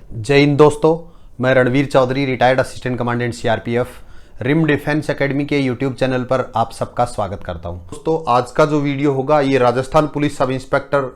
जय हिंद दोस्तों, मैं Ranveer Chaudhary, retired assistant commandant CRPF, rim defence academy के यूट्यूब चैनल पर आप सबका स्वागत करता हूं। दोस्तों, आज का जो वीडियो होगा ये राजस्थान पुलिस सब इंस्पेक्टर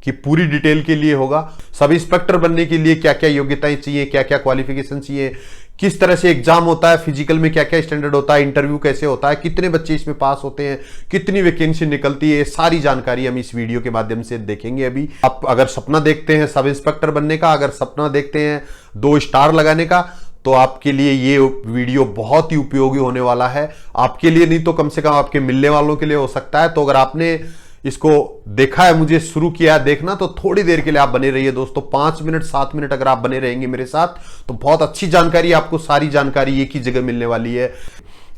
की पूरी डिटेल के लिए होगा। सब इंस्पेक्टर बनने के लिए क्या क्या योग्यताएं चाहिए, क्या क्या क्वालिफिकेशन चाहिए, किस तरह से एग्जाम होता है, फिजिकल में क्या क्या स्टैंडर्ड होता है, इंटरव्यू कैसे होता है, कितने बच्चे इसमें पास होते हैं, कितनी वैकेंसी निकलती है, सारी जानकारी हम इस वीडियो के माध्यम से देखेंगे। अभी आप अगर सपना देखते हैं सब इंस्पेक्टर बनने का, अगर सपना देखते हैं 2 स्टार लगाने का, तो आपके लिए ये वीडियो बहुत ही उपयोगी होने वाला है। आपके लिए नहीं तो कम से कम आपके मिलने वालों के लिए हो सकता है। तो अगर आपने इसको देखा है, मुझे शुरू किया है देखना, तो थोड़ी देर के लिए आप बने रहिए दोस्तों। 5 मिनट 7 मिनट अगर आप बने रहेंगे मेरे साथ तो बहुत अच्छी जानकारी, आपको सारी जानकारी एक ही जगह मिलने वाली है।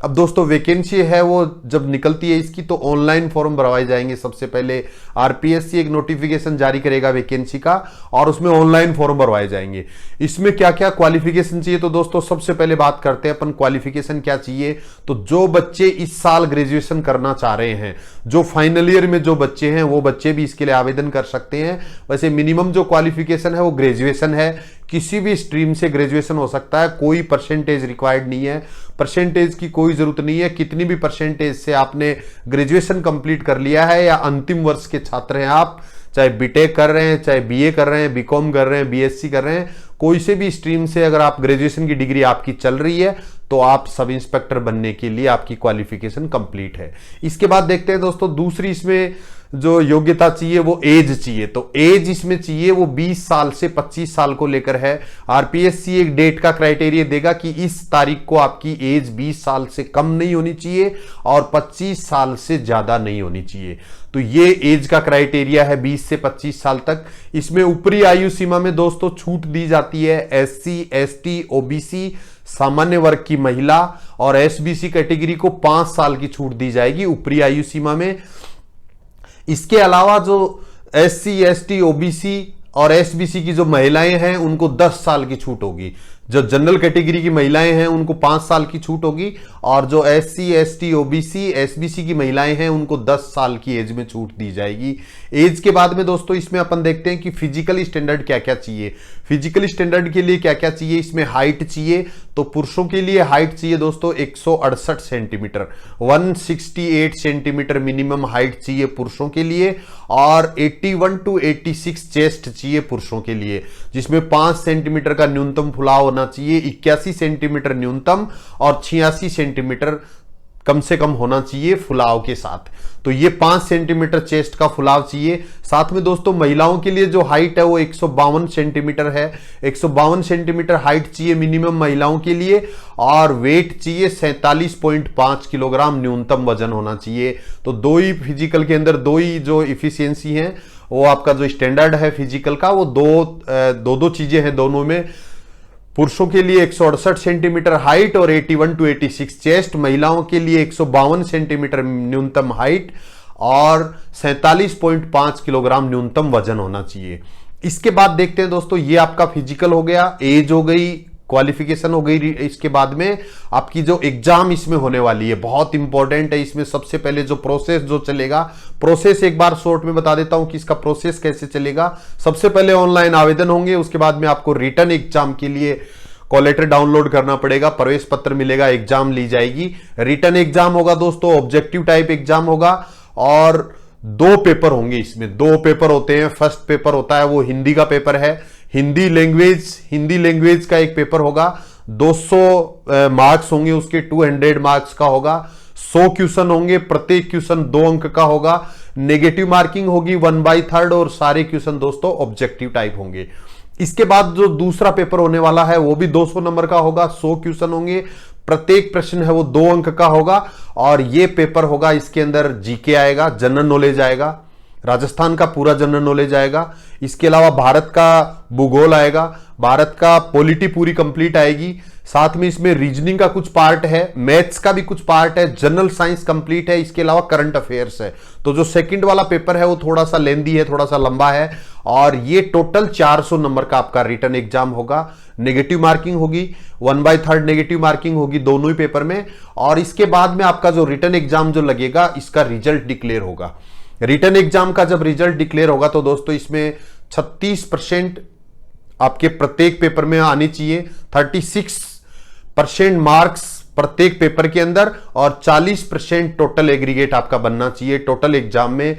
अब दोस्तों, वैकेंसी है वो जब निकलती है इसकी तो ऑनलाइन फॉर्म भरवाए जाएंगे। सबसे पहले आरपीएससी एक नोटिफिकेशन जारी करेगा वैकेंसी का और उसमें ऑनलाइन फॉर्म भरवाए जाएंगे। इसमें क्या क्या क्वालिफिकेशन चाहिए, तो दोस्तों सबसे पहले बात करते हैं अपन क्वालिफिकेशन क्या चाहिए। तो जो बच्चे इस साल ग्रेजुएशन करना चाह रहे हैं, जो फाइनल ईयर में जो बच्चे हैं, वो बच्चे भी इसके लिए आवेदन कर सकते हैं। वैसे मिनिमम जो क्वालिफिकेशन है वो ग्रेजुएशन है। किसी भी स्ट्रीम से ग्रेजुएशन हो सकता है, कोई परसेंटेज रिक्वायर्ड नहीं है, परसेंटेज की कोई जरूरत नहीं है। कितनी भी परसेंटेज से आपने ग्रेजुएशन कंप्लीट कर लिया है या अंतिम वर्ष के छात्र हैं आप, चाहे बीटेक कर रहे हैं, चाहे बीए कर रहे हैं, बीकॉम कर रहे हैं, बीएससी कर रहे हैं, कोई से भी स्ट्रीम से अगर आप ग्रेजुएशन की डिग्री आपकी चल रही है तो आप सब इंस्पेक्टर बनने के लिए आपकी क्वालिफिकेशन कंप्लीट है। इसके बाद देखते हैं दोस्तों, दूसरी इसमें जो योग्यता चाहिए वो एज चाहिए। तो एज इसमें चाहिए वो 20 साल से 25 साल को लेकर है। आरपीएससी एक डेट का क्राइटेरिया देगा कि इस तारीख को आपकी एज 20 साल से कम नहीं होनी चाहिए और 25 साल से ज्यादा नहीं होनी चाहिए। तो ये एज का क्राइटेरिया है 20 से 25 साल तक। इसमें ऊपरी आयु सीमा में दोस्तों छूट दी जाती है एससी, एसटी, ओबीसी, सामान्य वर्ग की महिला और एसबीसी कैटेगरी को 5 साल की छूट दी जाएगी ऊपरी आयु सीमा में। इसके अलावा जो एससी, एसटी, ओबीसी और एसबीसी की जो महिलाएं हैं उनको 10 साल की छूट होगी। जो जनरल कैटेगरी की महिलाएं हैं उनको 5 साल की छूट होगी और जो एससी, एसटी, ओबीसी, एसबीसी की महिलाएं हैं उनको 10 साल की एज में छूट दी जाएगी। एज के बाद में दोस्तों इसमें अपन देखते हैं कि फिजिकल स्टैंडर्ड क्या क्या चाहिए। फिजिकल स्टैंडर्ड के लिए क्या क्या चाहिए, इसमें हाइट चाहिए। तो पुरुषों के लिए हाइट चाहिए दोस्तों 168 सेंटीमीटर, 168 सेंटीमीटर मिनिमम हाइट चाहिए पुरुषों के लिए और 81 to 86 चेस्ट चाहिए पुरुषों के लिए, जिसमें 5 सेंटीमीटर का न्यूनतम फुलाव होना चाहिए, 81 सेंटीमीटर न्यूनतम और 86 सेंटीमीटर कम से कम होना चाहिए फुलाव के साथ। तो ये 5 सेंटीमीटर चेस्ट का फुलाव चाहिए। साथ में दोस्तों महिलाओं के लिए जो हाइट है वो 152 सेंटीमीटर है। 152 सेंटीमीटर हाइट चाहिए मिनिमम महिलाओं के लिए और वेट चाहिए 47.5 किलोग्राम न्यूनतम वजन होना चाहिए। तो दो ही फिजिकल के अंदर दो ही जो इफिशियंसी है, वो आपका जो स्टैंडर्ड है फिजिकल का, वो दो चीजें हैं दोनों में। पुरुषों के लिए 168 सेंटीमीटर हाइट और 81 to 86 चेस्ट, महिलाओं के लिए 152 सेंटीमीटर न्यूनतम हाइट और 47.5 किलोग्राम न्यूनतम वजन होना चाहिए। इसके बाद देखते हैं दोस्तों, ये आपका फिजिकल हो गया, एज हो गई, क्वालिफिकेशन हो गई। इसके बाद में आपकी जो एग्जाम इसमें होने वाली है बहुत इंपॉर्टेंट है। इसमें सबसे पहले जो प्रोसेस जो चलेगा, प्रोसेस एक बार शॉर्ट में बता देता हूं कि इसका प्रोसेस कैसे चलेगा। सबसे पहले ऑनलाइन आवेदन होंगे, उसके बाद में आपको रिटर्न एग्जाम के लिए कॉल लेटर डाउनलोड करना पड़ेगा, प्रवेश पत्र मिलेगा, एग्जाम ली जाएगी। रिटर्न एग्जाम होगा दोस्तों, ऑब्जेक्टिव टाइप एग्जाम होगा और 2 पेपर होंगे। इसमें 2 पेपर होते हैं। फर्स्ट पेपर होता है वो हिंदी का पेपर है, हिंदी लैंग्वेज का एक पेपर होगा। 200 मार्क्स होंगे उसके, 200 मार्क्स का होगा। 100 क्वेश्चन होंगे, प्रत्येक क्वेश्चन 2 अंक का होगा। नेगेटिव मार्किंग होगी 1/3 और सारे क्वेश्चन दोस्तों ऑब्जेक्टिव टाइप होंगे। इसके बाद जो दूसरा पेपर होने वाला है वो भी 200 नंबर का होगा, 100 क्वेश्चन होंगे, प्रत्येक प्रश्न है वो 2 अंक का होगा और ये पेपर होगा, इसके अंदर जीके आएगा, जनरल नॉलेज आएगा, राजस्थान का पूरा जनरल नॉलेज आएगा। इसके अलावा भारत का भूगोल आएगा, भारत का पॉलिटी पूरी कंप्लीट आएगी। साथ में इसमें रीजनिंग का कुछ पार्ट है, मैथ्स का भी कुछ पार्ट है, जनरल साइंस कंप्लीट है। इसके अलावा करंट अफेयर्स है। तो जो सेकंड वाला पेपर है वो थोड़ा सा लेंदी है, थोड़ा सा लंबा है और ये टोटल 400 नंबर का आपका रिटर्न एग्जाम होगा। नेगेटिव मार्किंग होगी, 1/3 नेगेटिव मार्किंग होगी दोनों ही पेपर में। और इसके बाद में आपका जो रिटर्न एग्जाम जो लगेगा, इसका रिजल्ट डिक्लेयर होगा। रिटर्न एग्जाम का जब रिजल्ट डिक्लेयर होगा तो दोस्तों इसमें 36% आपके प्रत्येक पेपर में आने चाहिए। 36% मार्क्स प्रत्येक पेपर के अंदर और 40% टोटल एग्रीगेट आपका बनना चाहिए। टोटल एग्जाम में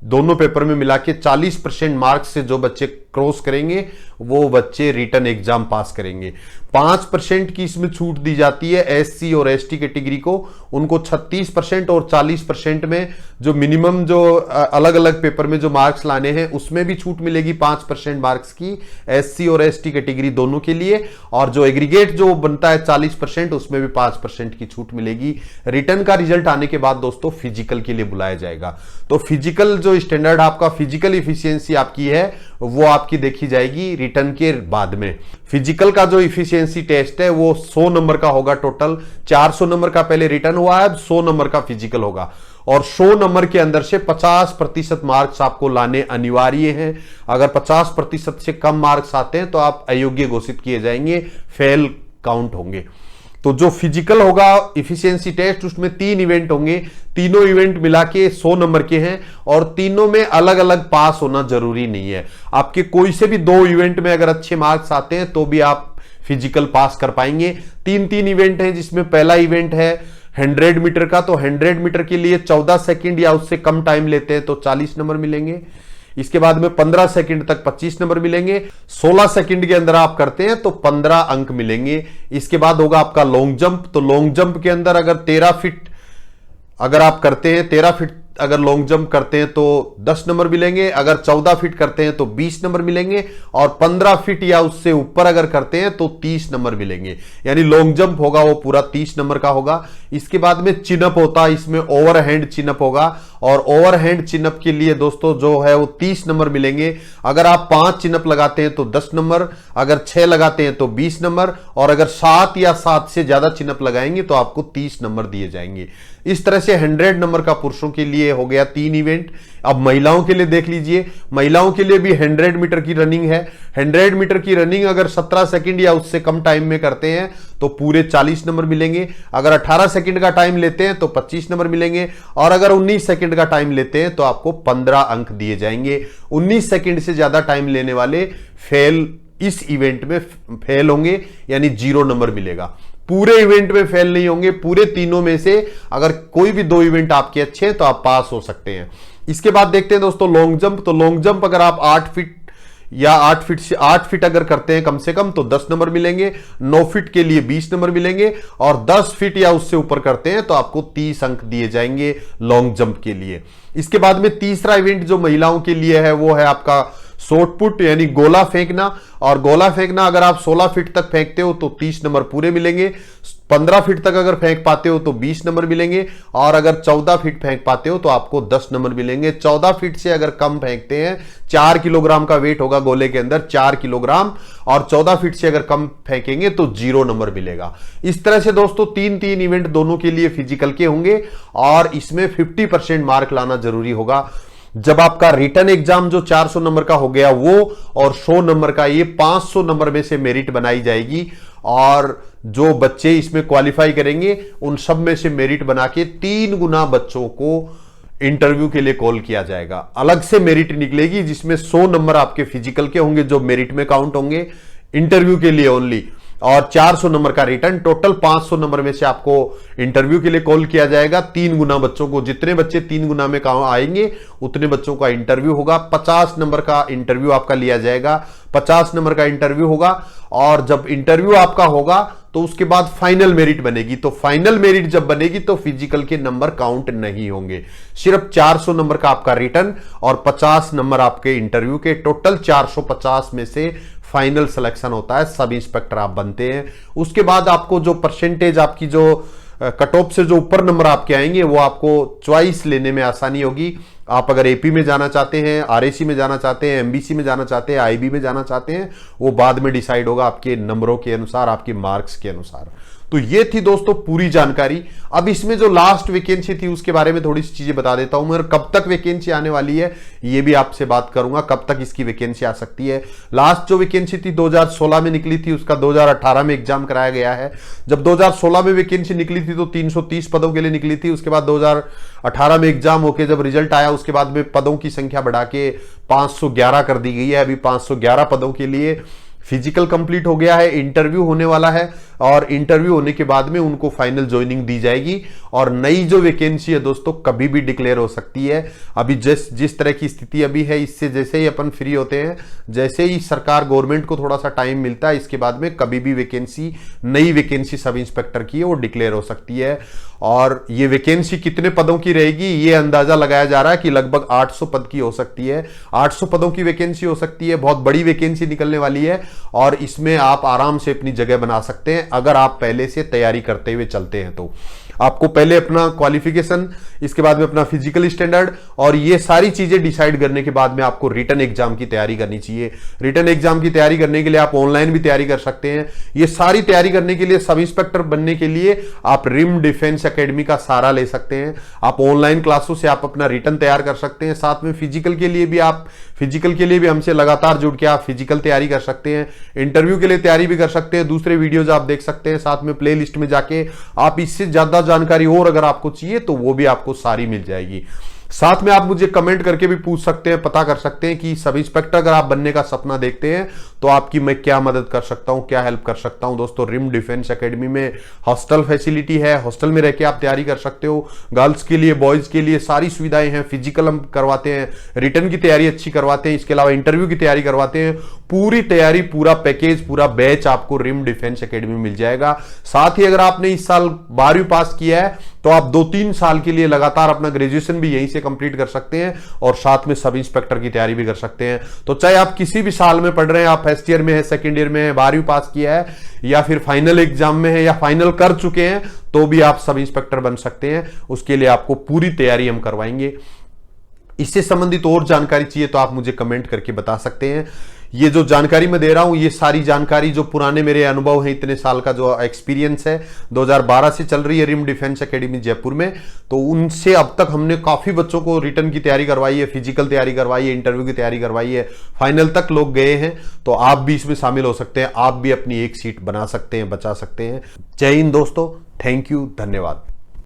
दोनों पेपर में मिला के 40% मार्क्स से जो बच्चे क्रॉस करेंगे वो बच्चे रिटन एग्जाम पास करेंगे। 5% की इसमें छूट दी जाती है एससी और एसटी कैटेगरी को, उनको 36% और 40% में जो मिनिमम जो अलग अलग पेपर में जो मार्क्स लाने हैं उसमें भी छूट मिलेगी 5% मार्क्स की एससी और एसटी कैटेगरी दोनों के लिए। और जो एग्रीगेट जो बनता है 40% उसमें भी 5% की छूट मिलेगी। रिटर्न का रिजल्ट आने के बाद दोस्तों फिजिकल के लिए बुलाया जाएगा। तो फिजिकल जो स्टैंडर्ड आपका फिजिकल इफिशियंसी आपकी है वो आपकी देखी जाएगी रिटर्न के बाद में। फिजिकल का जो इफिशियंसी टेस्ट है वो 100 नंबर का होगा। टोटल 400 नंबर का पहले रिटर्न हुआ है, अब 100 नंबर का फिजिकल होगा। और 100 नंबर के अंदर से 50% मार्क्स आपको लाने अनिवार्य हैं। अगर 50% से कम मार्क्स आते हैं तो आप अयोग्य घोषित किए जाएंगे, फेल काउंट होंगे। तो जो फिजिकल होगा इफिशियंसी टेस्ट उसमें 3 इवेंट होंगे, तीनों इवेंट मिला के 100 नंबर के हैं और तीनों में अलग अलग पास होना जरूरी नहीं है। आपके कोई से भी 2 इवेंट में अगर अच्छे मार्क्स आते हैं तो भी आप फिजिकल पास कर पाएंगे। 3 इवेंट हैं जिसमें पहला इवेंट है 100 मीटर का, तो 100 मीटर के लिए 14 सेकंड या उससे कम टाइम लेते हैं तो 40 नंबर मिलेंगे। इसके बाद में 15 सेकंड तक 25 नंबर मिलेंगे। 16 सेकंड के अंदर आप करते हैं तो 15 अंक मिलेंगे। इसके बाद होगा आपका लॉन्ग जंप, तो लॉन्ग जंप के अंदर अगर 13 फीट अगर आप करते हैं, 13 फीट अगर लॉन्ग जंप करते हैं तो 10 नंबर मिलेंगे। अगर 14 फीट करते हैं तो 20 नंबर मिलेंगे और 15 फीट या उससे ऊपर अगर करते हैं तो 30 नंबर मिलेंगे। यानी लॉन्ग जंप होगा वो पूरा 30 नंबर का होगा। इसके बाद में चिनअप होता है, इसमें ओवरहैंड चिनअप होगा और ओवरहैंड चिनअप के लिए दोस्तों जो है वो 30 नंबर मिलेंगे। अगर आप 5 चिनअप लगाते हैं तो 10 नंबर, अगर 6 लगाते हैं तो 20 नंबर और अगर 7 या 7 से ज्यादा चिनअप लगाएंगे तो आपको 30 नंबर दिए जाएंगे। इस तरह से 100 नंबर का पुरुषों के लिए हो गया 3 इवेंट। अब महिलाओं के लिए देख लीजिए, महिलाओं के लिए भी 100 मीटर की रनिंग है। 100 मीटर की रनिंग अगर 17 सेकंड या उससे कम टाइम में करते हैं तो पूरे 40 नंबर मिलेंगे। अगर 18 सेकंड का टाइम लेते हैं तो 25 नंबर मिलेंगे और अगर 19 सेकंड का टाइम लेते हैं तो आपको 15 अंक दिए जाएंगे। 19 सेकंड से ज्यादा टाइम लेने वाले फेल, इस इवेंट में फेल होंगे, यानी 0 नंबर मिलेगा। पूरे इवेंट में फेल नहीं होंगे। पूरे तीनों में से अगर कोई भी 2 इवेंट आपके अच्छे हैं तो आप पास हो सकते हैं। इसके बाद देखते हैं दोस्तों लॉन्ग जंप। तो लॉन्ग जंप अगर आप 8 फीट या 8 फीट से 8 फीट अगर करते हैं कम से कम तो 10 नंबर मिलेंगे। 9 फीट के लिए 20 नंबर मिलेंगे और 10 फीट या उससे ऊपर करते हैं तो आपको 30 अंक दिए जाएंगे लॉन्ग जंप के लिए। इसके बाद में तीसरा इवेंट जो महिलाओं के लिए है वो है आपका शॉर्ट पुट, यानी गोला फेंकना। और गोला फेंकना अगर आप 16 फीट तक फेंकते हो तो 30 नंबर पूरे मिलेंगे। 15 फीट तक अगर फेंक पाते हो तो 20 नंबर मिलेंगे और अगर 14 फीट फेंक पाते हो तो आपको 10 नंबर मिलेंगे। 14 फीट से अगर कम फेंकते हैं, 4 किलोग्राम का वेट होगा गोले के अंदर, 4 किलोग्राम, और 14 फीट से अगर कम फेंकेंगे तो 0 नंबर मिलेगा। इस तरह से दोस्तों 3 इवेंट दोनों के लिए फिजिकल के होंगे और इसमें 50% मार्क लाना जरूरी होगा। जब आपका रिटर्न एग्जाम जो 400 नंबर का हो गया वो और 100 नंबर का, ये 500 नंबर में से मेरिट बनाई जाएगी और जो बच्चे इसमें क्वालिफाई करेंगे उन सब में से मेरिट बना के 3 गुना बच्चों को इंटरव्यू के लिए कॉल किया जाएगा। अलग से मेरिट निकलेगी जिसमें 100 नंबर आपके फिजिकल के होंगे जो मेरिट में काउंट होंगे इंटरव्यू के लिए ओनली, और 400 नंबर का रिटर्न। टोटल 500 नंबर में से आपको इंटरव्यू के लिए कॉल किया जाएगा। 3 गुना बच्चों को, जितने बच्चे 3 गुना में काम आएंगे उतने बच्चों का इंटरव्यू होगा। 50 नंबर का इंटरव्यू आपका लिया जाएगा। 50 नंबर का इंटरव्यू होगा और जब इंटरव्यू आपका होगा तो उसके बाद फाइनल मेरिट बनेगी। तो फाइनल मेरिट जब बनेगी तो फिजिकल के नंबर काउंट नहीं होंगे, सिर्फ 400 नंबर का आपका रिटर्न और 50 नंबर आपके इंटरव्यू के। टोटल 450 में से फाइनल सिलेक्शन होता है, सब इंस्पेक्टर आप बनते हैं। उसके बाद आपको जो परसेंटेज आपकी जो कट ऑफ से जो ऊपर नंबर आपके आएंगे वो आपको चॉइस लेने में आसानी होगी। आप अगर एपी में जाना चाहते हैं, आरएसी में जाना चाहते हैं, एमबीसी में जाना चाहते हैं, आईबी में जाना चाहते हैं, वो बाद में डिसाइड होगा आपके नंबरों के अनुसार, आपके मार्क्स के अनुसार। तो ये थी दोस्तों पूरी जानकारी। अब इसमें जो लास्ट वैकेंसी थी उसके बारे में थोड़ी सी चीजें बता देता हूं मैं, कब तक वैकेंसी आने वाली है ये भी आपसे बात करूंगा, कब तक इसकी वैकेंसी आ सकती है। लास्ट जो वैकेंसी थी 2016 में निकली थी, उसका 2018 में एग्जाम कराया गया है। जब 2016 में वैकेंसी निकली थी तो 330 पदों के लिए निकली थी। उसके बाद 2018 में एग्जाम होके जब रिजल्ट आया उसके बाद में पदों की संख्या बढ़ा के 511 कर दी गई है। अभी 511 पदों के लिए फिजिकल कंप्लीट हो गया है, इंटरव्यू होने वाला है और इंटरव्यू होने के बाद में उनको फाइनल ज्वाइनिंग दी जाएगी। और नई जो वैकेंसी है दोस्तों कभी भी डिक्लेयर हो सकती है। अभी जिस तरह की स्थिति अभी है, इससे जैसे ही अपन फ्री होते हैं, जैसे ही सरकार गवर्नमेंट को थोड़ा सा टाइम मिलता है, इसके बाद में कभी भी वैकेंसी, नई वैकेंसी सब इंस्पेक्टर की है वो डिक्लेयर हो सकती है। और ये वैकेंसी कितने पदों की रहेगी ये अंदाजा लगाया जा रहा है कि लगभग 800 पद की हो सकती है। 800 पदों की वैकेंसी हो सकती है, बहुत बड़ी वैकेंसी निकलने वाली है और इसमें आप आराम से अपनी जगह बना सकते हैं अगर आप पहले से तैयारी करते हुए चलते हैं। तो आपको पहले अपना क्वालिफिकेशन, इसके बाद में अपना फिजिकल स्टैंडर्ड और ये सारी चीजें डिसाइड करने के बाद में आपको रिटन एग्जाम की तैयारी करनी चाहिए। रिटन एग्जाम की तैयारी करने के लिए आप ऑनलाइन भी तैयारी कर सकते हैं। ये सारी तैयारी करने के लिए, सब इंस्पेक्टर बनने के लिए आप रिम डिफेंस एकेडमी का सहारा ले सकते हैं। आप ऑनलाइन क्लासों से आप अपना रिटन तैयार कर सकते हैं। साथ में फिजिकल के लिए भी हमसे लगातार जुड़ के आप फिजिकल तैयारी कर सकते हैं। इंटरव्यू के लिए तैयारी भी कर सकते हैं। दूसरे वीडियोज आप देख सकते हैं। साथ में प्ले लिस्ट में जाके आप इससे ज्यादा जानकारी और अगर आपको चाहिए तो वो भी आपको सारी मिल जाएगी। साथ में आप मुझे कमेंट करके भी पूछ सकते हैं, पता कर सकते हैं कि सब इंस्पेक्टर अगर आप बनने का सपना देखते हैं तो आपकी मैं क्या मदद कर सकता हूं, क्या हेल्प कर सकता हूं। दोस्तों रिम डिफेंस एकेडमी में हॉस्टल फैसिलिटी है, हॉस्टल में रह के आप तैयारी कर सकते हो। गर्ल्स के लिए, बॉयज के लिए सारी सुविधाएं हैं। फिजिकल हम करवाते हैं, रिटर्न की तैयारी अच्छी करवाते हैं, इसके अलावा इंटरव्यू की तैयारी करवाते हैं। पूरी तैयारी, पूरा पैकेज, पूरा बैच आपको रिम डिफेंस एकेडमी में मिल जाएगा। साथ ही अगर आपने इस साल 12वीं पास किया है तो आप 2-3 साल के लिए लगातार अपना ग्रेजुएशन भी यहीं से कंप्लीट कर सकते हैं और साथ में सब इंस्पेक्टर की तैयारी भी कर सकते हैं। तो चाहे आप किसी भी साल में पढ़ रहे हैं, आप फर्स्ट ईयर में है, सेकंड ईयर में है, 12वीं पास किया है या फिर फाइनल एग्जाम में है या फाइनल कर चुके हैं, तो भी आप सब इंस्पेक्टर बन सकते हैं। उसके लिए आपको पूरी तैयारी हम करवाएंगे। इससे संबंधित और जानकारी चाहिए तो आप मुझे कमेंट करके बता सकते हैं। ये जो जानकारी मैं दे रहा हूं, ये सारी जानकारी जो पुराने मेरे अनुभव हैं, इतने साल का जो एक्सपीरियंस है, 2012 से चल रही है रिम डिफेंस एकेडमी जयपुर में, तो उनसे अब तक हमने काफी बच्चों को रिटर्न की तैयारी करवाई है, फिजिकल तैयारी करवाई है, इंटरव्यू की तैयारी करवाई है, फाइनल तक लोग गए हैं। तो आप भी इसमें शामिल हो सकते हैं, आप भी अपनी एक सीट बना सकते हैं, बचा सकते हैं। जय हिंद दोस्तों, थैंक यू, धन्यवाद।